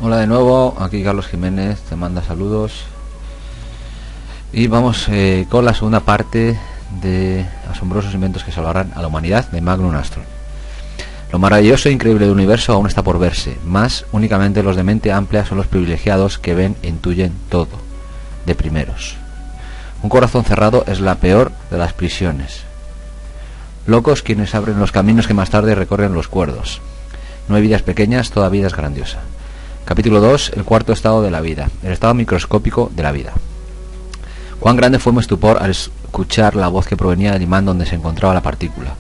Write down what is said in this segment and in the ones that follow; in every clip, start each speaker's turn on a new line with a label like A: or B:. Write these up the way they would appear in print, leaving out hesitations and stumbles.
A: Hola de nuevo, aquí Carlos Jiménez, te manda saludos. Y vamos con la segunda parte de asombrosos inventos que salvarán a la humanidad de Magnus Armstrong. Lo maravilloso e increíble del universo aún está por verse, más únicamente los de mente amplia son los privilegiados que ven e intuyen todo, de primeros. Un corazón cerrado es la peor de las prisiones. Locos quienes abren los caminos que más tarde recorren los cuerdos. No hay vidas pequeñas, toda vida es grandiosa. Capítulo 2. El cuarto estado de la vida. El estado microscópico de la vida. Cuán grande fue mi estupor al escuchar la voz que provenía del imán donde se encontraba la partícula.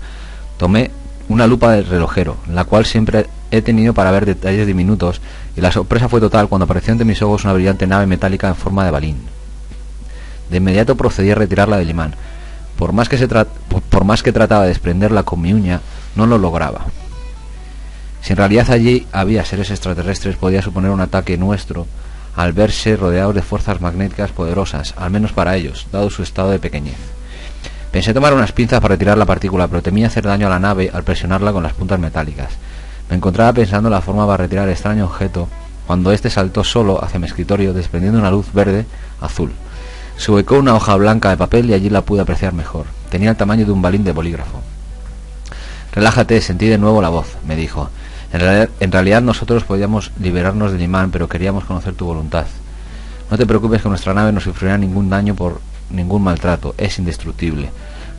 A: Tomé una lupa del relojero, la cual siempre he tenido para ver detalles diminutos, y la sorpresa fue total cuando apareció ante mis ojos una brillante nave metálica en forma de balín. De inmediato procedí a retirarla del imán. Por más que trataba de desprenderla con mi uña, no lo lograba. Si en realidad allí había seres extraterrestres, podía suponer un ataque nuestro al verse rodeados de fuerzas magnéticas poderosas, al menos para ellos, dado su estado de pequeñez. Pensé tomar unas pinzas para retirar la partícula, pero temía hacer daño a la nave al presionarla con las puntas metálicas. Me encontraba pensando en la forma para retirar el extraño objeto, cuando éste saltó solo hacia mi escritorio, desprendiendo una luz verde-azul. Se ubicó una hoja blanca de papel y allí la pude apreciar mejor. Tenía el tamaño de un balín de bolígrafo. «Relájate», sentí de nuevo la voz, me dijo. En realidad nosotros podíamos liberarnos del imán, pero queríamos conocer tu voluntad. No te preocupes que nuestra nave no sufrirá ningún daño por ningún maltrato, es indestructible.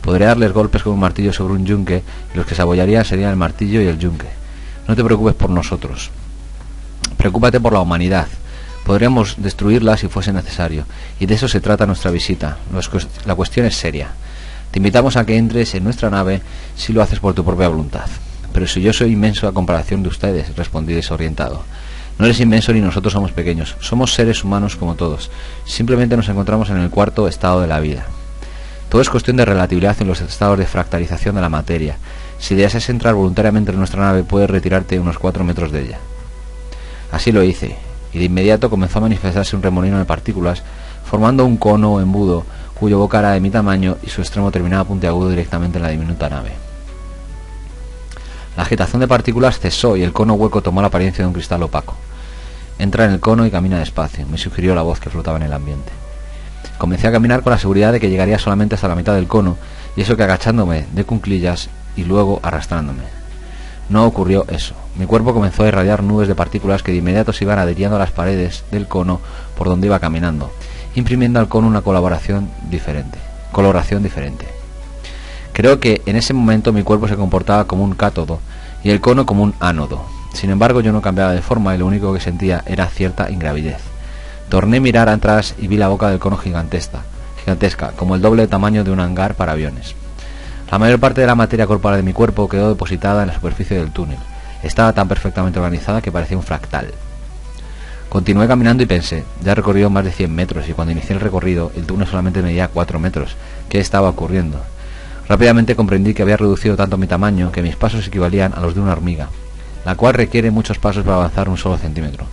A: Podré darles golpes con un martillo sobre un yunque y los que se abollarían serían el martillo y el yunque. No te preocupes por nosotros. Preocúpate por la humanidad. Podríamos destruirla si fuese necesario, y de eso se trata nuestra visita. La cuestión es seria. Te invitamos a que entres en nuestra nave si lo haces por tu propia voluntad. Pero si yo soy inmenso a comparación de ustedes, respondí desorientado. No eres inmenso ni nosotros somos pequeños. Somos seres humanos como todos. Simplemente nos encontramos en el cuarto estado de la vida. Todo es cuestión de relatividad en los estados de fractalización de la materia. Si deseas entrar voluntariamente en nuestra nave, puedes retirarte unos 4 metros de ella. Así lo hice, y de inmediato comenzó a manifestarse un remolino de partículas, formando un cono o embudo, cuyo boca era de mi tamaño y su extremo terminaba puntiagudo directamente en la diminuta nave. La agitación de partículas cesó y el cono hueco tomó la apariencia de un cristal opaco. Entra en el cono y camina despacio, me sugirió la voz que flotaba en el ambiente. Comencé a caminar con la seguridad de que llegaría solamente hasta la mitad del cono, y eso que agachándome de cuclillas y luego arrastrándome. No ocurrió eso. Mi cuerpo comenzó a irradiar nubes de partículas que de inmediato se iban adhiriendo a las paredes del cono por donde iba caminando, imprimiendo al cono una coloración diferente. Creo que en ese momento mi cuerpo se comportaba como un cátodo y el cono como un ánodo. Sin embargo, yo no cambiaba de forma y lo único que sentía era cierta ingravidez. Torné a mirar atrás y vi la boca del cono gigantesca, como el doble tamaño de un hangar para aviones. La mayor parte de la materia corporal de mi cuerpo quedó depositada en la superficie del túnel. Estaba tan perfectamente organizada que parecía un fractal. Continué caminando y pensé, ya he recorrido más de 100 metros y cuando inicié el recorrido, el túnel solamente medía 4 metros. ¿Qué estaba ocurriendo? Rápidamente comprendí que había reducido tanto mi tamaño que mis pasos equivalían a los de una hormiga, la cual requiere muchos pasos para avanzar un solo centímetro.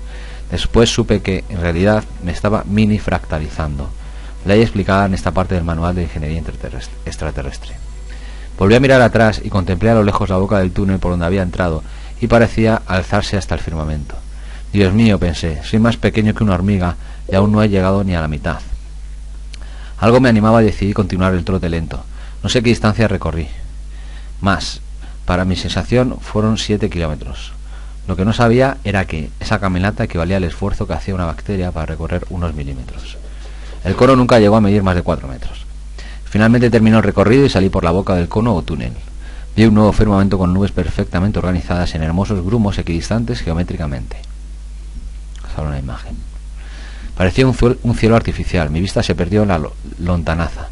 A: Después supe que, en realidad, me estaba mini-fractalizando, ley explicada en esta parte del manual de ingeniería extraterrestre. Volví a mirar atrás y contemplé a lo lejos la boca del túnel por donde había entrado, y parecía alzarse hasta el firmamento. Dios mío, pensé, soy más pequeño que una hormiga y aún no he llegado ni a la mitad. Algo me animaba y decidí continuar el trote lento. No sé qué distancia recorrí. Más, para mi sensación, fueron 7 kilómetros. Lo que no sabía era que esa caminata equivalía al esfuerzo que hacía una bacteria para recorrer unos milímetros. El cono nunca llegó a medir más de 4 metros. Finalmente terminó el recorrido y salí por la boca del cono o túnel. Vi un nuevo firmamento con nubes perfectamente organizadas en hermosos grumos equidistantes geométricamente. Solo una imagen. Parecía un cielo artificial. Mi vista se perdió en la lontananza.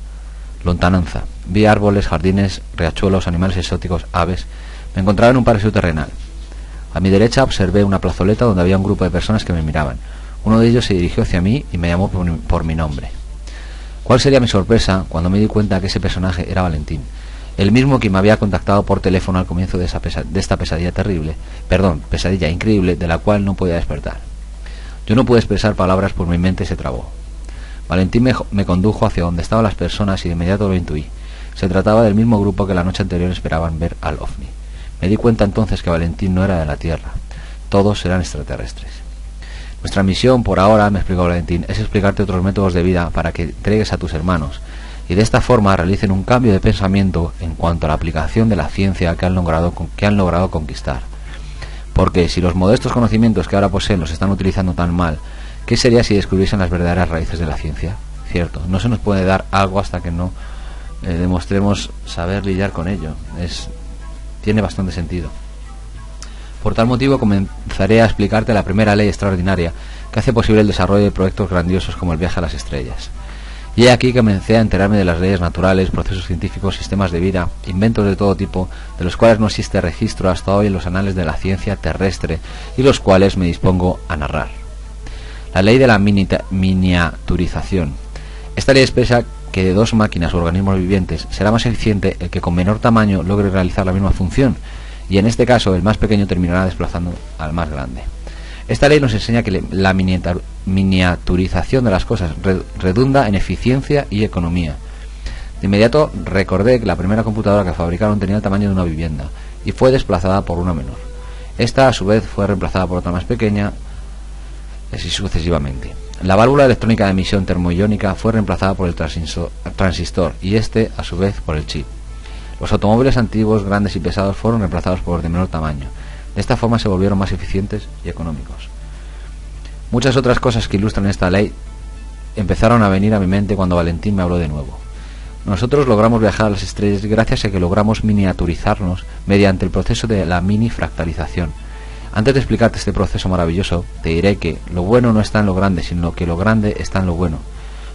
A: Vi árboles, jardines, riachuelos, animales exóticos, aves. Me encontraba en un paraíso terrenal. A mi derecha observé una plazoleta donde había un grupo de personas que me miraban. Uno de ellos se dirigió hacia mí y me llamó por mi nombre. ¿Cuál sería mi sorpresa cuando me di cuenta que ese personaje era Valentín? El mismo que me había contactado por teléfono al comienzo de esta pesadilla increíble de la cual no podía despertar. Yo no pude expresar palabras, pues mi mente se trabó. Valentín me condujo hacia donde estaban las personas y de inmediato lo intuí. Se trataba del mismo grupo que la noche anterior esperaban ver al OVNI. Me di cuenta entonces que Valentín no era de la Tierra. Todos eran extraterrestres. Nuestra misión por ahora, me explicó Valentín, es explicarte otros métodos de vida para que entregues a tus hermanos y de esta forma realicen un cambio de pensamiento en cuanto a la aplicación de la ciencia que han logrado conquistar. Porque si los modestos conocimientos que ahora poseen los están utilizando tan mal, ¿qué sería si descubriesen las verdaderas raíces de la ciencia? Cierto, no se nos puede dar algo hasta que no demostremos saber lidiar con ello. Tiene bastante sentido. Por tal motivo comenzaré a explicarte la primera ley extraordinaria que hace posible el desarrollo de proyectos grandiosos como el viaje a las estrellas. Y aquí que comencé a enterarme de las leyes naturales, procesos científicos, sistemas de vida, inventos de todo tipo, de los cuales no existe registro hasta hoy en los anales de la ciencia terrestre y los cuales me dispongo a narrar. La ley de la miniaturización. Esta ley expresa que de dos máquinas o organismos vivientes será más eficiente el que con menor tamaño logre realizar la misma función, y en este caso el más pequeño terminará desplazando al más grande. Esta ley nos enseña que la miniaturización de las cosas redunda en eficiencia y economía. De inmediato recordé que la primera computadora que fabricaron tenía el tamaño de una vivienda y fue desplazada por una menor. Esta a su vez fue reemplazada por otra más pequeña, así sucesivamente. La válvula electrónica de emisión termoiónica fue reemplazada por el transistor y este a su vez por el chip. Los automóviles antiguos, grandes y pesados fueron reemplazados por los de menor tamaño. De esta forma se volvieron más eficientes y económicos. Muchas otras cosas que ilustran esta ley empezaron a venir a mi mente cuando Valentín me habló de nuevo. Nosotros logramos viajar a las estrellas gracias a que logramos miniaturizarnos mediante el proceso de la minifractalización. Antes de explicarte este proceso maravilloso, te diré que lo bueno no está en lo grande, sino que lo grande está en lo bueno.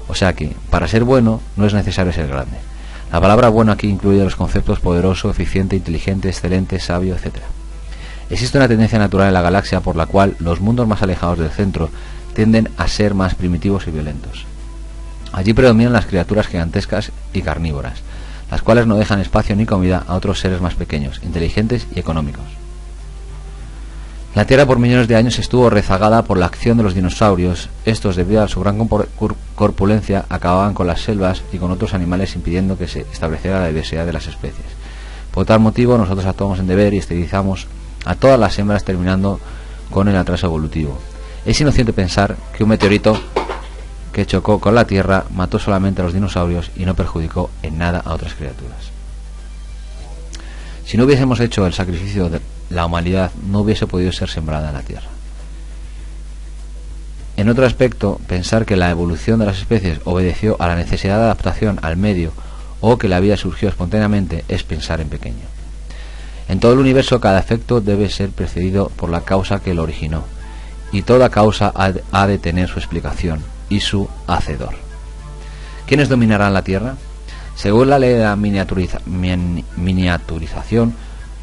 A: O sea que, para ser bueno, no es necesario ser grande. La palabra bueno aquí incluye los conceptos poderoso, eficiente, inteligente, excelente, sabio, etc. Existe una tendencia natural en la galaxia por la cual los mundos más alejados del centro tienden a ser más primitivos y violentos. Allí predominan las criaturas gigantescas y carnívoras, las cuales no dejan espacio ni comida a otros seres más pequeños, inteligentes y económicos. La Tierra por millones de años estuvo rezagada por la acción de los dinosaurios. Estos, debido a su gran corpulencia, acababan con las selvas y con otros animales, impidiendo que se estableciera la diversidad de las especies. Por tal motivo, nosotros actuamos en deber y esterilizamos a todas las hembras, terminando con el atraso evolutivo. Es inocente pensar que un meteorito que chocó con la Tierra mató solamente a los dinosaurios y no perjudicó en nada a otras criaturas. Si no hubiésemos hecho el sacrificio de la humanidad, no hubiese podido ser sembrada en la Tierra. En otro aspecto, pensar que la evolución de las especies obedeció a la necesidad de adaptación al medio o que la vida surgió espontáneamente es pensar en pequeño. En todo el universo, cada efecto debe ser precedido por la causa que lo originó, y toda causa ha de tener su explicación y su hacedor. ¿Quiénes dominarán la Tierra? Según la ley de la miniaturización,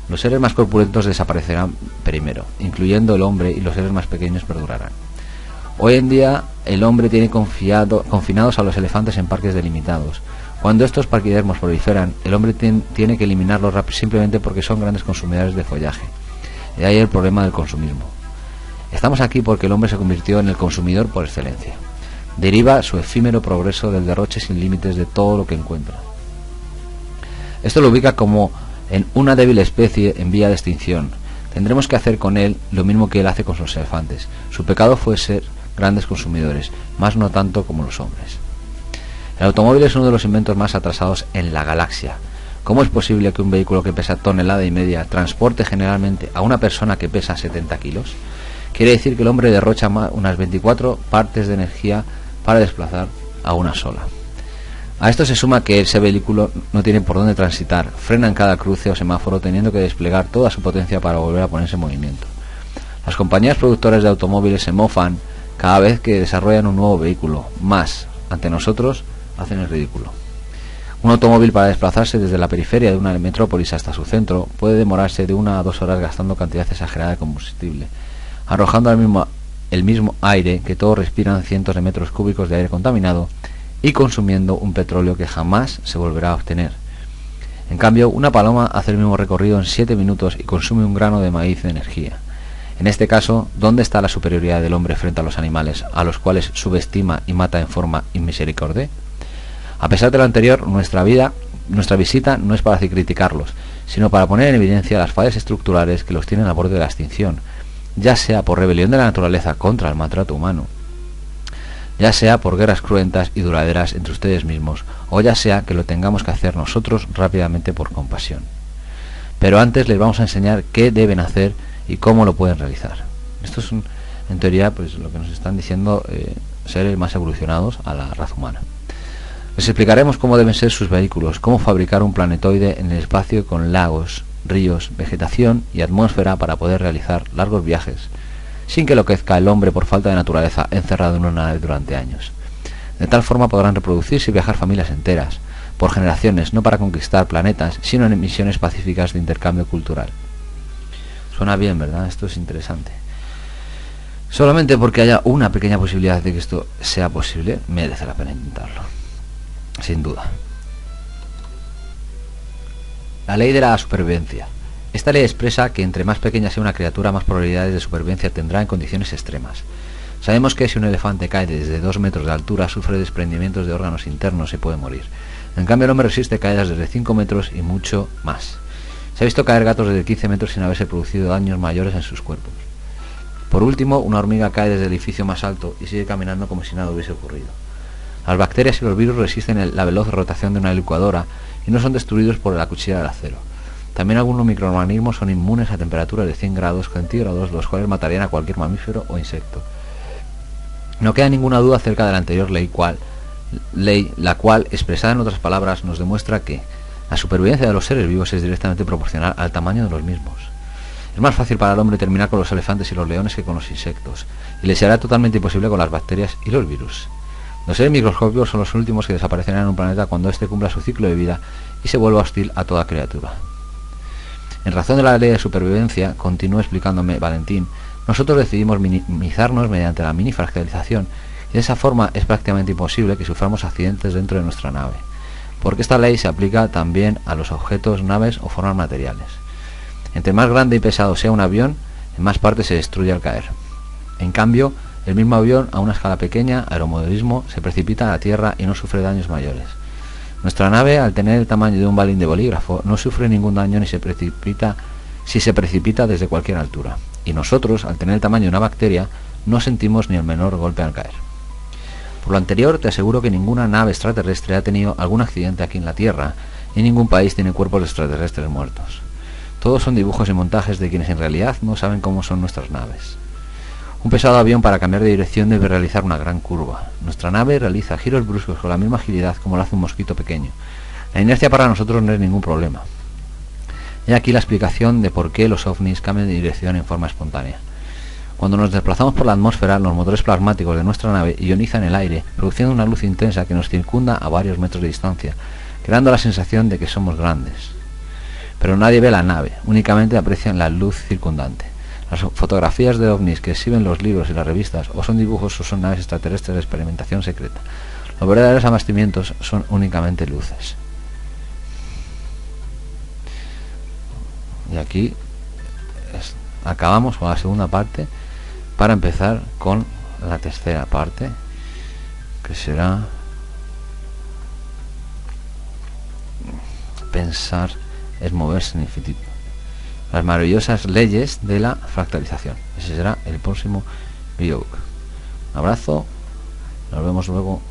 A: los seres más corpulentos desaparecerán primero, incluyendo el hombre, y los seres más pequeños perdurarán. Hoy en día, el hombre tiene confinados a los elefantes en parques delimitados. Cuando estos paquidermos proliferan, el hombre tiene que eliminarlos simplemente porque son grandes consumidores de follaje. De ahí el problema del consumismo. Estamos aquí porque el hombre se convirtió en el consumidor por excelencia. Deriva su efímero progreso del derroche sin límites de todo lo que encuentra. Esto lo ubica como en una débil especie en vía de extinción. Tendremos que hacer con él lo mismo que él hace con los elefantes. Su pecado fue ser grandes consumidores, más no tanto como los hombres. El automóvil es uno de los inventos más atrasados en la galaxia. ¿Cómo es posible que un vehículo que pesa tonelada y media transporte generalmente a una persona que pesa 70 kilos? Quiere decir que el hombre derrocha unas 24 partes de energía para desplazar a una sola. A esto se suma que ese vehículo no tiene por dónde transitar, frena en cada cruce o semáforo, teniendo que desplegar toda su potencia para volver a ponerse en movimiento. Las compañías productoras de automóviles se mofan cada vez que desarrollan un nuevo vehículo, más, ante nosotros, hacen el ridículo. Un automóvil, para desplazarse desde la periferia de una metrópolis hasta su centro, puede demorarse de 1 a 2 horas gastando cantidad exagerada de combustible, arrojando el mismo aire que todos respiran, cientos de metros cúbicos de aire contaminado, y consumiendo un petróleo que jamás se volverá a obtener. En cambio, una paloma hace el mismo recorrido en 7 minutos y consume un grano de maíz de energía. En este caso, ¿dónde está la superioridad del hombre frente a los animales, a los cuales subestima y mata en forma inmisericordia? A pesar de lo anterior, nuestra visita no es para criticarlos, sino para poner en evidencia las fallas estructurales que los tienen al borde de la extinción, ya sea por rebelión de la naturaleza contra el maltrato humano, ya sea por guerras cruentas y duraderas entre ustedes mismos, o ya sea que lo tengamos que hacer nosotros rápidamente por compasión. Pero antes les vamos a enseñar qué deben hacer y cómo lo pueden realizar. Esto es, en teoría, pues lo que nos están diciendo seres más evolucionados a la raza humana. Les explicaremos cómo deben ser sus vehículos, cómo fabricar un planetoide en el espacio con lagos, ríos, vegetación y atmósfera para poder realizar largos viajes, sin que enloquezca el hombre por falta de naturaleza encerrado en una nave durante años. De tal forma podrán reproducirse y viajar familias enteras, por generaciones, no para conquistar planetas, sino en misiones pacíficas de intercambio cultural. Suena bien, ¿verdad? Esto es interesante. Solamente porque haya una pequeña posibilidad de que esto sea posible, merece la pena intentarlo. Sin duda. La ley de la supervivencia. Esta ley expresa que entre más pequeña sea una criatura, más probabilidades de supervivencia tendrá en condiciones extremas. Sabemos que si un elefante cae desde 2 metros de altura, sufre desprendimientos de órganos internos y puede morir. En cambio, el hombre resiste caídas desde 5 metros y mucho más. Se ha visto caer gatos desde 15 metros sin haberse producido daños mayores en sus cuerpos. Por último, una hormiga cae desde el edificio más alto y sigue caminando como si nada hubiese ocurrido. Las bacterias y los virus resisten la veloz rotación de una licuadora y no son destruidos por la cuchilla del acero. También algunos microorganismos son inmunes a temperaturas de 100 grados centígrados, los cuales matarían a cualquier mamífero o insecto. No queda ninguna duda acerca de la anterior ley, la cual, expresada en otras palabras, nos demuestra que la supervivencia de los seres vivos es directamente proporcional al tamaño de los mismos. Es más fácil para el hombre terminar con los elefantes y los leones que con los insectos, y le será totalmente imposible con las bacterias y los virus. Los seres microscópicos son los últimos que desaparecerán en un planeta cuando éste cumpla su ciclo de vida y se vuelva hostil a toda criatura. En razón de la ley de supervivencia, continúa explicándome Valentín, nosotros decidimos minimizarnos mediante la minifractalización, y de esa forma es prácticamente imposible que suframos accidentes dentro de nuestra nave, porque esta ley se aplica también a los objetos, naves o formas materiales. Entre más grande y pesado sea un avión, en más partes se destruye al caer. En cambio, el mismo avión, a una escala pequeña, aeromodelismo, se precipita a la Tierra y no sufre daños mayores. Nuestra nave, al tener el tamaño de un balín de bolígrafo, no sufre ningún daño ni se precipita si se precipita desde cualquier altura. Y nosotros, al tener el tamaño de una bacteria, no sentimos ni el menor golpe al caer. Por lo anterior, te aseguro que ninguna nave extraterrestre ha tenido algún accidente aquí en la Tierra, y ningún país tiene cuerpos de extraterrestres muertos. Todos son dibujos y montajes de quienes en realidad no saben cómo son nuestras naves. Un pesado avión para cambiar de dirección debe realizar una gran curva. Nuestra nave realiza giros bruscos con la misma agilidad como lo hace un mosquito pequeño. La inercia para nosotros no es ningún problema. He aquí la explicación de por qué los ovnis cambian de dirección en forma espontánea. Cuando nos desplazamos por la atmósfera, los motores plasmáticos de nuestra nave ionizan el aire, produciendo una luz intensa que nos circunda a varios metros de distancia, creando la sensación de que somos grandes. Pero nadie ve la nave, únicamente aprecian la luz circundante. Las fotografías de ovnis que exhiben los libros y las revistas o son dibujos o son naves extraterrestres de experimentación secreta. Los verdaderos abastecimientos son únicamente luces. Y aquí acabamos con la segunda parte para empezar con la tercera parte, que será pensar es moverse en infinito. Las maravillosas leyes de la fractalización. Ese será el próximo video. Un abrazo, nos vemos luego.